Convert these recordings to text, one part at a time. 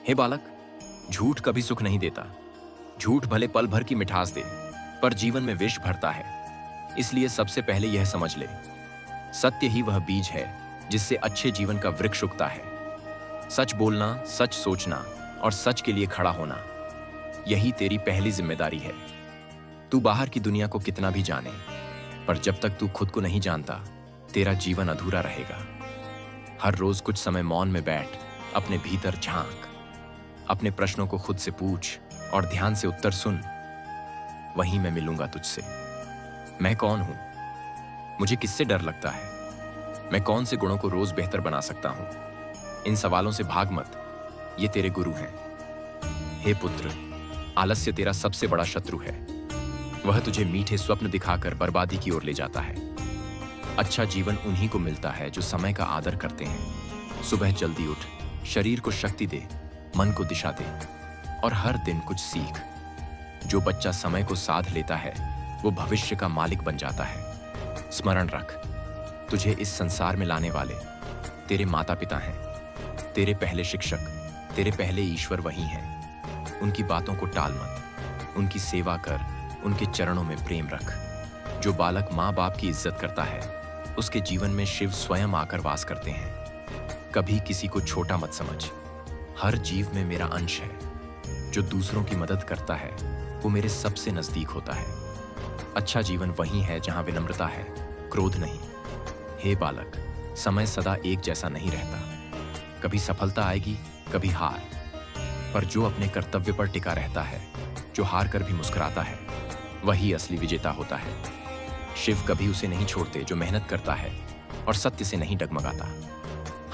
हे बालक, झूठ कभी सुख नहीं देता। झूठ भले पल भर की मिठास दे, पर जीवन में विष भरता है। इसलिए सबसे पहले यह समझ ले, सत्य ही वह बीज है जिससे अच्छे जीवन का वृक्ष उगता है। सच बोलना, सच सोचना और सच के लिए खड़ा होना, यही तेरी पहली जिम्मेदारी है। तू बाहर की दुनिया को कितना भी जाने, पर जब तक तू खुद को नहीं जानता, तेरा जीवन अधूरा रहेगा। हर रोज कुछ समय मौन में बैठ, अपने भीतर झांक, अपने प्रश्नों को खुद से पूछ और ध्यान से उत्तर सुन। वहीं मैं मिलूंगा तुझसे। मैं कौन हूं? मुझे किससे डर लगता है? मैं कौन से गुणों को रोज बेहतर बना सकता हूं? इन सवालों से भाग मत, ये तेरे गुरु हैं। हे पुत्र, आलस्य तेरा सबसे बड़ा शत्रु है। वह तुझे मीठे स्वप्न दिखाकर बर्बादी की ओर ले जाता है। अच्छा जीवन उन्हीं को मिलता है जो समय का आदर करते हैं। सुबह जल्दी उठ, शरीर को शक्ति दे, मन को दिशा दे और हर दिन कुछ सीख। जो बच्चा समय को साध लेता है, वो भविष्य का मालिक बन जाता है। स्मरण रख, तुझे इस संसार में लाने वाले तेरे माता पिता हैं। तेरे पहले शिक्षक, तेरे पहले ईश्वर वही हैं। उनकी बातों को टाल मत, उनकी सेवा कर, उनके चरणों में प्रेम रख। जो बालक माँ बाप की इज्जत करता है, उसके जीवन में शिव स्वयं आकर वास करते हैं। कभी किसी को छोटा मत समझ, हर जीव में मेरा अंश है। जो दूसरों की मदद करता है, वो मेरे सबसे नजदीक होता है। अच्छा जीवन वही है जहां विनम्रता है, क्रोध नहीं। हे बालक, समय सदा एक जैसा नहीं रहता। कभी सफलता आएगी, कभी हार, पर जो अपने कर्तव्य पर टिका रहता है, जो हार कर भी मुस्कुराता है, वही असली विजेता होता है। शिव कभी उसे नहीं छोड़ते जो मेहनत करता है और सत्य से नहीं डगमगाता।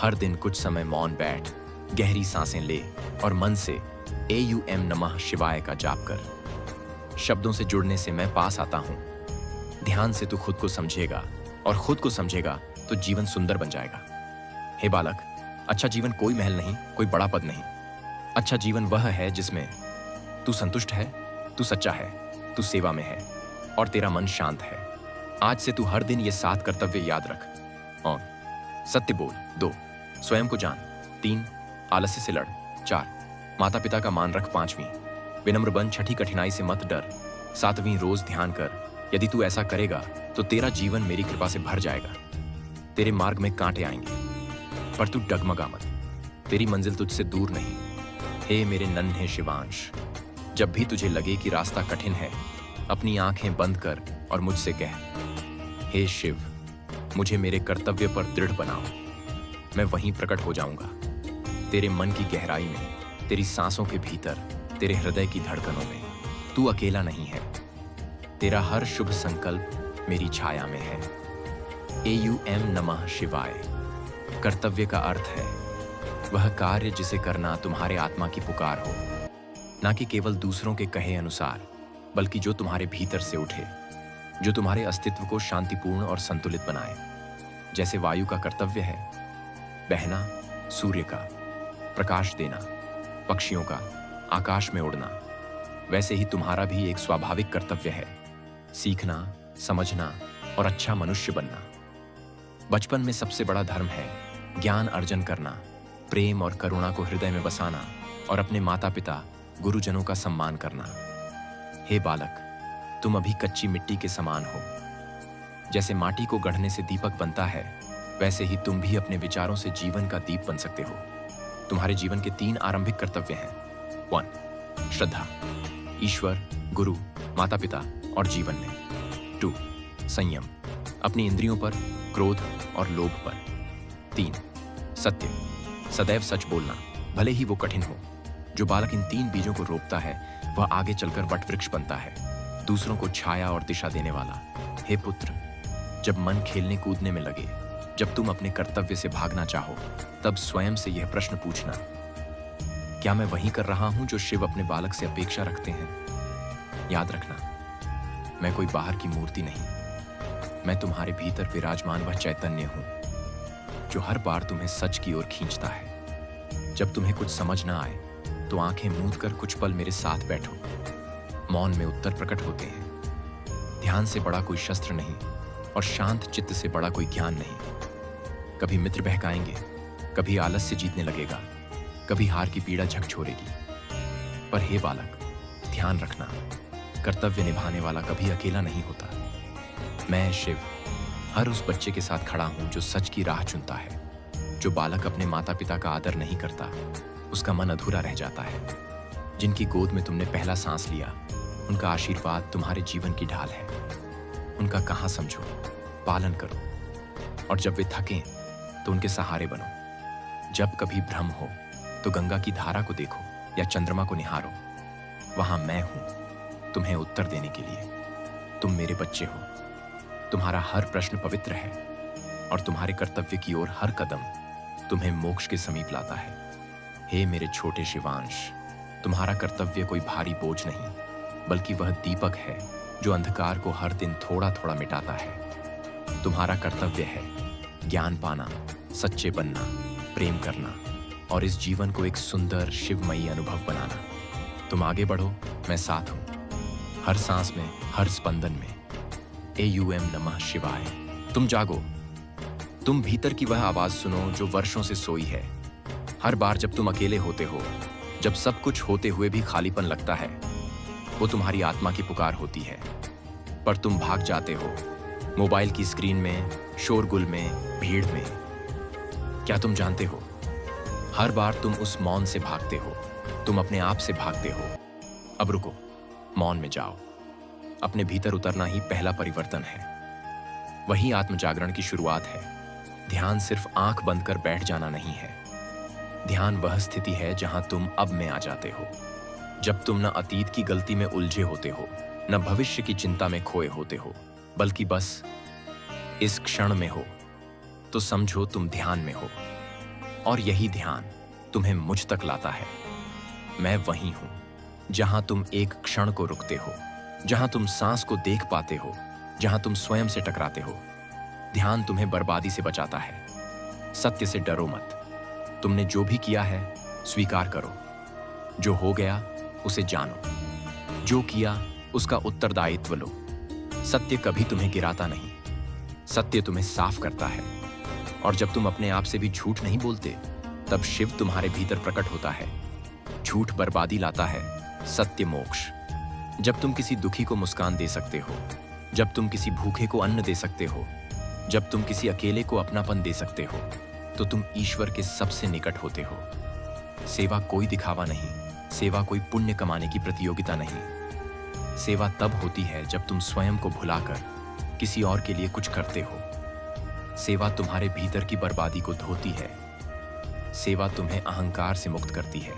हर दिन कुछ समय मौन बैठ, गहरी सांसें ले और मन से AUM नमः शिवाय का जाप कर। शब्दों से जुड़ने से मैं पास आता हूं। ध्यान से तू खुद को समझेगा और खुद को समझेगा तो जीवन सुंदर बन जाएगा। हे बालक, अच्छा जीवन कोई महल नहीं, कोई बड़ा पद नहीं। अच्छा जीवन वह है जिसमें तू संतुष्ट है, तू सच्चा है, तू सेवा में है और तेरा मन शांत है। आज से तू हर दिन ये 7 कर्तव्य याद रख। और सत्य बोल, 2 स्वयं को जान, 3 आलस्य से लड़, 4 माता पिता का मान रख, 5वीं विनम्र बन, 6ठी कठिनाई से मत डर, 7वीं रोज ध्यान कर। यदि तू ऐसा करेगा तो तेरा जीवन मेरी कृपा से भर जाएगा। तेरे मार्ग में कांटे आएंगे, पर तू डगमगा मत, तेरी मंजिल तुझसे दूर नहीं। हे मेरे नन्हे शिवांश, जब भी तुझे लगे कि रास्ता कठिन है, अपनी आंखें बंद कर और मुझसे कह, हे शिव, मुझे मेरे कर्तव्य पर दृढ़ बनाओ। मैं वहीं प्रकट हो जाऊंगा, तेरे मन की गहराई में, तेरी सांसों के भीतर, तेरे हृदय की धड़कनों में। तू अकेला नहीं है, तेरा हर शुभ संकल्प मेरी छाया में है। AUM नमः शिवाय। कर्तव्य का अर्थ है वह कार्य जिसे करना तुम्हारे आत्मा की पुकार हो, ना कि केवल दूसरों के कहे अनुसार, बल्कि जो तुम्हारे भीतर से उठे, जो तुम्हारे अस्तित्व को शांतिपूर्ण और संतुलित बनाए। जैसे वायु का कर्तव्य है बहना, सूर्य का प्रकाश देना, पक्षियों का आकाश में उड़ना, वैसे ही तुम्हारा भी एक स्वाभाविक कर्तव्य है, सीखना, समझना और अच्छा मनुष्य बनना। बचपन में सबसे बड़ा धर्म है ज्ञान अर्जन करना, प्रेम और करुणा को हृदय में बसाना और अपने माता पिता, गुरुजनों का सम्मान करना। हे बालक, तुम अभी कच्ची मिट्टी के समान हो। जैसे माटी को गढ़ने से दीपक बनता है, वैसे ही तुम भी अपने विचारों से जीवन का दीप बन सकते हो। तुम्हारे जीवन के 3 आरंभिक कर्तव्य हैं। 1 श्रद्धा, ईश्वर, गुरु, माता पिता और जीवन में। 2 संयम, अपनी इंद्रियों पर, क्रोध और लोभ पर। 3 सत्य, सदैव सच बोलना, भले ही वो कठिन हो। जो बालक इन 3 बीजों को रोपता है, वह आगे चलकर वट वृक्ष बनता है, दूसरों को छाया और दिशा देने वाला। हे पुत्र, जब मन खेलने कूदने में लगे, जब तुम अपने कर्तव्य से भागना चाहो, तब स्वयं से यह प्रश्न पूछना, क्या मैं वही कर रहा हूं जो शिव अपने बालक से अपेक्षा रखते हैं? याद रखना, मैं कोई बाहर की मूर्ति नहीं, मैं तुम्हारे भीतर विराजमान वह चैतन्य हूं जो हर बार तुम्हें सच की ओर खींचता है। जब तुम्हें कुछ समझ ना आए तो आंखें मूंद कर कुछ पल मेरे साथ बैठो। मौन में उत्तर प्रकट होते हैं। ध्यान से बड़ा कोई शस्त्र नहीं और शांत चित्त से बड़ा कोई ज्ञान नहीं। कभी मित्र बहकाएंगे, कभी आलस्य जीतने लगेगा, कभी हार की पीड़ा झकझोरेगी। पर हे बालक, ध्यान रखना, कर्तव्य निभाने वाला कभी अकेला नहीं होता। मैं शिव हर उस बच्चे के साथ खड़ा हूं जो सच की राह चुनता है। जो बालक अपने माता पिता का आदर नहीं करता, उसका मन अधूरा रह जाता है। जिनकी गोद में तुमने पहला सांस लिया, उनका आशीर्वाद तुम्हारे जीवन की ढाल है। उनका कहाँ समझो, पालन करो, और जब वे थकें तो उनके सहारे बनो। जब कभी भ्रम हो तो गंगा की धारा को देखो या चंद्रमा को निहारो। वहां मैं हूं तुम्हें उत्तर देने के लिए। तुम मेरे बच्चे हो। तुम्हारा हर प्रश्न पवित्र है और तुम्हारे कर्तव्य की ओर हर कदम तुम्हें मोक्ष के समीप लाता है। हे मेरे छोटे शिवांश, तुम्हारा कर्तव्य कोई भारी बोझ नहीं, बल्कि वह दीपक है जो अंधकार को हर दिन थोड़ा थोड़ा मिटाता है। तुम्हारा कर्तव्य है ज्ञान पाना, सच्चे बनना, प्रेम करना और इस जीवन को एक सुंदर शिवमयी अनुभव बनाना। तुम आगे बढ़ो, मैं साथ हूं, हर सांस में, हर स्पंदन में। AUM नमः शिवाय। तुम जागो, तुम भीतर की वह आवाज सुनो जो वर्षों से सोई है। हर बार जब तुम अकेले होते हो, जब सब कुछ होते हुए भी खालीपन लगता है, वो तुम्हारी आत्मा की पुकार होती है। पर तुम भाग जाते हो, मोबाइल की स्क्रीन में, शोरगुल में, भीड़ में। क्या तुम जानते हो, हर बार तुम उस मौन से भागते हो, तुम अपने आप से भागते हो। अब रुको, मौन में जाओ। अपने भीतर उतरना ही पहला परिवर्तन है। वही आत्म जागरण की शुरुआत है। ध्यान सिर्फ आंख बंद कर बैठ जाना नहीं है। ध्यान वह स्थिति है जहां तुम अब में आ जाते हो। जब तुम न अतीत की गलती में उलझे होते हो, न भविष्य की चिंता में खोए होते हो, बल्कि बस इस क्षण में हो। तो समझो तुम ध्यान में हो, और यही ध्यान तुम्हें मुझ तक लाता है। मैं वही हूं जहां तुम एक क्षण को रुकते हो, जहां तुम सांस को देख पाते हो, जहां तुम स्वयं से टकराते हो। ध्यान तुम्हें बर्बादी से बचाता है। सत्य से डरो मत। तुमने जो भी किया है स्वीकार करो। जो हो गया उसे जानो। जो किया उसका उत्तरदायित्व लो। सत्य कभी तुम्हें गिराता नहीं, सत्य तुम्हें साफ करता है। और जब तुम अपने आप से भी झूठ नहीं बोलते, तब शिव तुम्हारे भीतर प्रकट होता है। झूठ बर्बादी लाता है, सत्य मोक्ष। जब तुम किसी दुखी को मुस्कान दे सकते हो, जब तुम किसी भूखे को अन्न दे सकते हो, जब तुम किसी अकेले को अपनापन दे सकते हो, तो तुम ईश्वर के सबसे निकट होते हो। सेवा कोई दिखावा नहीं, सेवा कोई पुण्य कमाने की प्रतियोगिता नहीं। सेवा तब होती है जब तुम स्वयं को भुलाकर किसी और के लिए कुछ करते हो। सेवा तुम्हारे भीतर की बर्बादी को धोती है। सेवा तुम्हें अहंकार से मुक्त करती है।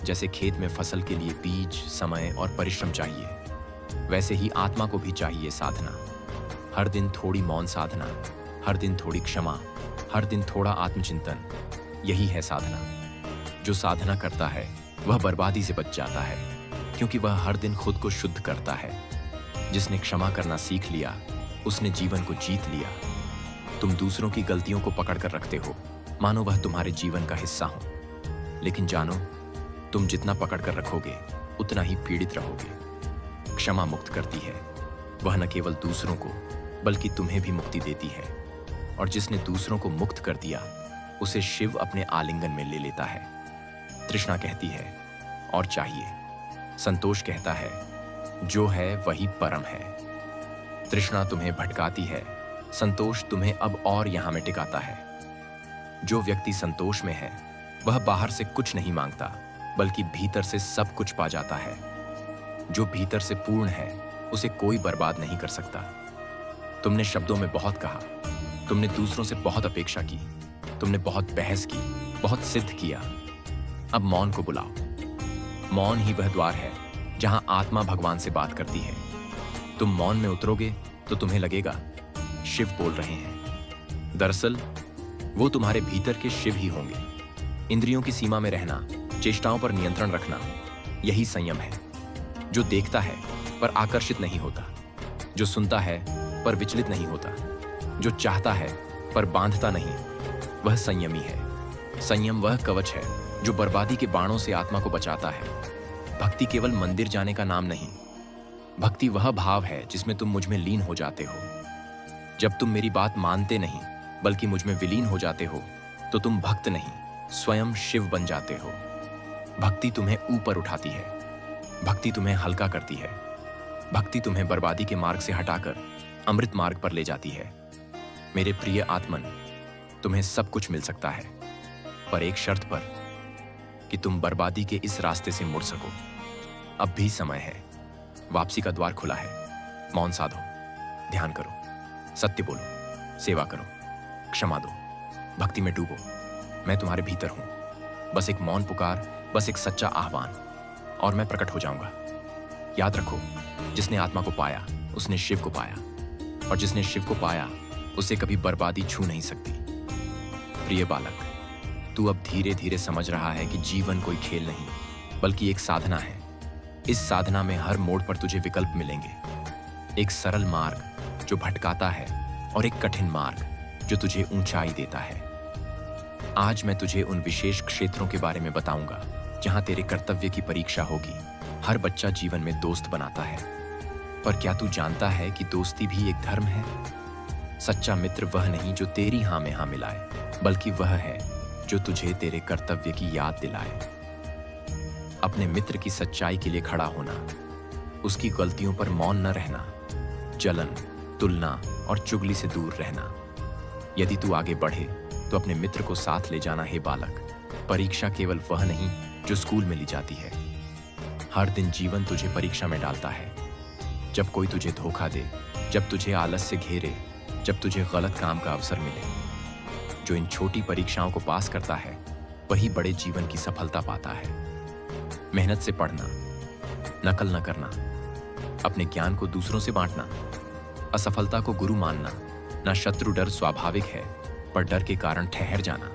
जैसे खेत में फसल के लिए बीज, समय और परिश्रम चाहिए, वैसे ही आत्मा को भी चाहिए साधना। हर दिन थोड़ी मौन साधना, हर दिन थोड़ी क्षमा, हर दिन थोड़ा आत्मचिंतन। यही है साधना। जो साधना करता है वह बर्बादी से बच जाता है, क्योंकि वह हर दिन खुद को शुद्ध करता है। जिसने क्षमा करना सीख लिया, उसने जीवन को जीत लिया। तुम दूसरों की गलतियों को पकड़ कर रखते हो, मानो वह तुम्हारे जीवन का हिस्सा हो। लेकिन जानो, तुम जितना पकड़ कर रखोगे, उतना ही पीड़ित रहोगे। क्षमा मुक्त करती है। वह न केवल दूसरों को, बल्कि तुम्हें भी मुक्ति देती है। और जिसने दूसरों को मुक्त कर दिया, उसे शिव अपने आलिंगन में ले लेता है। तृष्णा कहती है और चाहिए। संतोष कहता है जो है वही परम है। तृष्णा तुम्हें भटकाती है, संतोष तुम्हें अब और यहां में टिकाता है। जो व्यक्ति संतोष में है, वह बाहर से कुछ नहीं मांगता, बल्कि भीतर से सब कुछ पा जाता है। जो भीतर से पूर्ण है, उसे कोई बर्बाद नहीं कर सकता। तुमने शब्दों में बहुत कहा, तुमने दूसरों से बहुत अपेक्षा की, तुमने बहुत बहस की, बहुत सिद्ध किया। अब मौन को बुलाओ। मौन ही वह द्वार है जहां आत्मा भगवान से बात करती है। तुम मौन में उतरोगे तो तुम्हें लगेगा शिव बोल रहे हैं। दरअसल वो तुम्हारे भीतर के शिव ही होंगे। इंद्रियों की सीमा में रहना, चेष्टाओं पर नियंत्रण रखना, यही संयम है। जो देखता है पर आकर्षित नहीं होता, जो सुनता है पर विचलित नहीं होता, जो चाहता है पर बांधता नहीं, वह संयमी है। संयम वह कवच है जो बर्बादी के बाणों से आत्मा को बचाता है। भक्ति केवल मंदिर जाने का नाम नहीं, भक्ति वह भाव है जिसमें तुम मुझ में लीन हो जाते हो। जब तुम मेरी बात मानते नहीं, बल्कि मुझ में विलीन हो जाते हो, तो तुम भक्त नहीं, स्वयं शिव बन जाते हो। भक्ति तुम्हें ऊपर उठाती है, भक्ति तुम्हें हल्का करती है, भक्ति तुम्हें बर्बादी के मार्ग से हटाकर अमृत मार्ग पर ले जाती है। मेरे प्रिय आत्मन, तुम्हें सब कुछ मिल सकता है, पर एक शर्त पर, कि तुम बर्बादी के इस रास्ते से मुड़ सको। अब भी समय है, वापसी का द्वार खुला है। मौन साधो, ध्यान करो, सत्य बोलो, सेवा करो, क्षमा दो, भक्ति में डूबो। मैं तुम्हारे भीतर हूं। बस एक मौन पुकार, बस एक सच्चा आह्वान, और मैं प्रकट हो जाऊंगा। याद रखो, जिसने आत्मा को पाया उसने शिव को पाया, और जिसने शिव को पाया उसे कभी बर्बादी छू नहीं सकती। प्रिय बालक, तू अब धीरे धीरे समझ रहा है कि जीवन कोई खेल नहीं, बल्कि एक साधना है। इस साधना में हर मोड़ पर तुझे विकल्प मिलेंगे। एक सरल मार्ग जो भटकाता है, और एक कठिन मार्ग जो तुझे ऊंचाई देता है। आज मैं तुझे उन विशेष क्षेत्रों के बारे में बताऊंगा जहां तेरे कर्तव्य की परीक्षा होगी। हर बच्चा जीवन में दोस्त बनाता है, पर क्या तू जानता है कि दोस्ती भी एक धर्म है? सच्चा मित्र वह नहीं जो तेरी हाँ में हाँ मिलाए, बल्कि वह है जो तुझे तेरे कर्तव्य की याद दिलाए। अपने मित्र की सच्चाई के लिए खड़ा होना, उसकी गलतियों पर मौन न रहना, जलन, तुलना और चुगली से दूर रहना। यदि तू आगे बढ़े तो अपने मित्र को साथ ले जाना। हे बालक, परीक्षा केवल वह नहीं जो स्कूल में ली जाती है। हर दिन जीवन तुझे परीक्षा में डालता है। जब कोई तुझे धोखा दे, जब तुझे आलस से घेरे, जब तुझे गलत काम का अवसर मिले। जो इन छोटी परीक्षाओं को पास करता है वही बड़े जीवन की सफलता पाता है। मेहनत से पढ़ना, नकल न करना, अपने ज्ञान को दूसरों से बांटना, असफलता को गुरु मानना। ना शत्रु डर स्वाभाविक है, पर डर के कारण ठहर जाना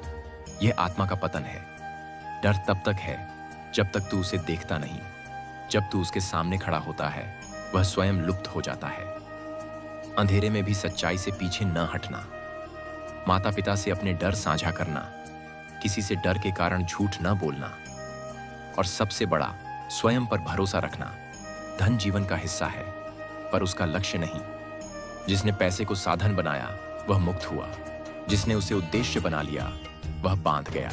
यह आत्मा का पतन है। डर तब तक है जब तक तू उसे देखता नहीं। जब तू उसके सामने खड़ा होता है वह स्वयं लुप्त हो जाता है। अंधेरे में भी सच्चाई से पीछे न हटना, माता पिता से अपने डर साझा करना, किसी से डर के कारण झूठ न बोलना, और सबसे बड़ा, स्वयं पर भरोसा रखना। धन जीवन का हिस्सा है, पर उसका लक्ष्य नहीं। जिसने पैसे को साधन बनाया वह मुक्त हुआ, जिसने उसे उद्देश्य बना लिया वह बांध गया।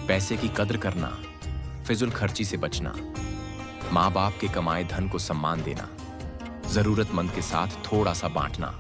पैसे की कद्र करना, फिजूल खर्ची से बचना, माँ बाप के कमाए धन को सम्मान देना, जरूरतमंद के साथ थोड़ा सा बांटना,